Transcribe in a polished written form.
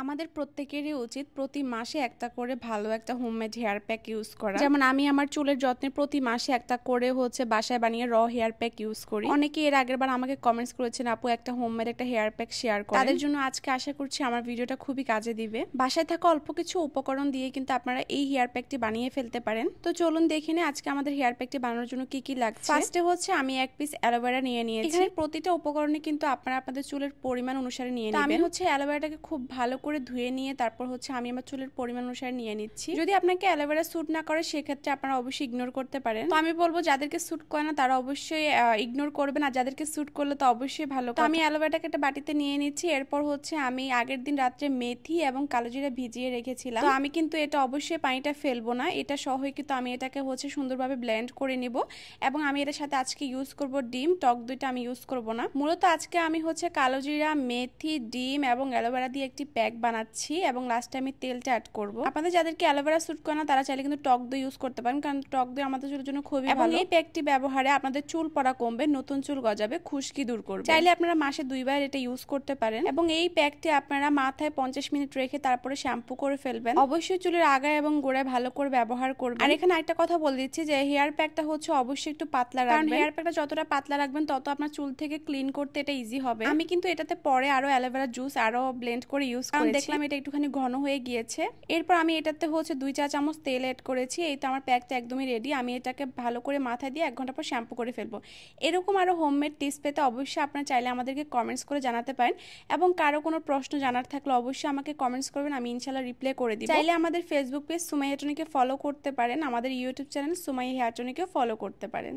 আমাদের প্রত্যেকেরই উচিত প্রতি মাসে একটা করে ভালো একটা হোমমেড হেয়ার প্যাক ইউজ করা। যেমন আমি আমার চুলের যত্নে প্রতি মাসে একটা করে বাসায় বানিয়ে হেয়ার প্যাক ইউজ করি। অনেকে এর আগের বার আমাকে কমেন্টস করেছেন আপু একটা হোমমেড একটা হেয়ার প্যাক শেয়ার করেন। তাদের জন্য আজকে আশা করছি আমার ভিডিওটা খুবই কাজে দিবে। বাসায় থাকা অল্প কিছু উপকরণ দিয়ে কিন্তু আপনারা এই হেয়ার প্যাকটি বানিয়ে ফেলতে পারেন। তো চলুন দেখে নিই আজকে আমাদের হেয়ার প্যাকটি বানানোর জন্য কি কি লাগছে। ফার্স্টে আমি এক পিস অ্যালোভেরা নিয়ে নিয়েছি। এখানে প্রতিটা উপকরণে কিন্তু আপনারা আপনাদের চুলের পরিমাণ অনুসারে নিয়ে নেবেন। আমি অ্যালোভেরাটাকে খুব ভালো করে ধুয়ে নিয়ে তারপর আমি আমার চুলের পরিমাণ অনুসারে নিয়ে নিচ্ছি। যদি আপনাকে অ্যালোভেরা স্যুট না করে সেক্ষেত্রে আপনারা অবশ্যই ইগনোর করতে পারেন। তো আমি বলবো যাদেরকে স্যুট করে না তারা অবশ্যই ইগনোর করবেন, আর যাদেরকে স্যুট করলে তো অবশ্যই ভালো। তো আমি অ্যালোভেরাটাকে একটা বাটিতে নিয়ে নিচ্ছি। এরপর আমি আগের দিন রাত্রে মেথি এবং কালোজিরা ভিজিয়ে রেখেছিলাম। তো আমি কিন্তু এটা অবশ্যই পানিটা ফেলবো না, এটা সহই কিন্তু আমি এটাকে সুন্দরভাবে ব্লেন্ড করে নিব। এবং আমি এটার সাথে আজকে ইউজ করব ডিম, টক দইটা আমি ইউজ করব না। মূলত আজকে আমি কালোজিরা, মেথি, ডিম এবং অ্যালোভেরা দিয়ে একটি প্যাক বানাচ্ছি এবং লাস্টে আমি তেলটা অ্যাড করব। আপনাদের যাদেরকে অ্যালোভেরা স্যুট করে না তারা চাইলে কিন্তু টক দই ইউজ করতে পারেন, কারণ টক দই আমাদের চুলের জন্য খুবই ভালো। এবং এই প্যাকটি ব্যবহারে আপনাদের চুল পড়া কমবে, নতুন চুল গজাবে, খুশকি দূর করবে। চাইলে আপনারা মাসে 2 বার এটা ইউজ করতে পারেন। এবং এই প্যাকটি আপনারা মাথায় 50 মিনিট রেখে তারপরে শ্যাম্পু করে ফেলবেন। অবশ্যই চুলের আগায় এবং গোড়ায় ভালো করে ব্যবহার করবেন। আর এখানে একটা কথা বলে দিচ্ছি যে হেয়ার প্যাকটা অবশ্যই একটু পাতলা রাখবেন, কারণ হেয়ার প্যাকটা যতটা পাতলা রাখবেন তত আপনার চুল থেকে ক্লিন করতে এটা ইজি হবে। আমি কিন্তু এটাতে পরে আরো অ্যালোভেরা জুস আরো ব্লেন্ড করে ইউজ করেছি, কারণ দেখলাম এটা একটুখানি ঘন হয়ে গিয়েছে। এরপর আমি এটাতে 2 চা চামচ তেল এড করেছি। এই তো আমার প্যাকটা একদমই রেডি। আমি এটাকে ভালো করে মাথায় দিয়ে 1 ঘন্টা পর শ্যাম্পু করে ফেলবো। এরকম আরো হোমমেড টিপস পেতে অবশ্যই আপনারা চাইলে আমাদেরকে কমেন্টস করে জানাতে পারেন, এবং কারো কোনো প্রশ্ন জানার থাকলে অবশ্যই আমাকে কমেন্টস করবেন, আমি ইনশাআল্লাহ রিপ্লাই করে দিব। চাইলে আমাদের ফেসবুক পেজ সুমাইয়া টনিকে ফলো করতে পারেন, আমাদের ইউটিউব চ্যানেল সুমাইয়া হেয়ার টনিকেও ফলো করতে পারেন।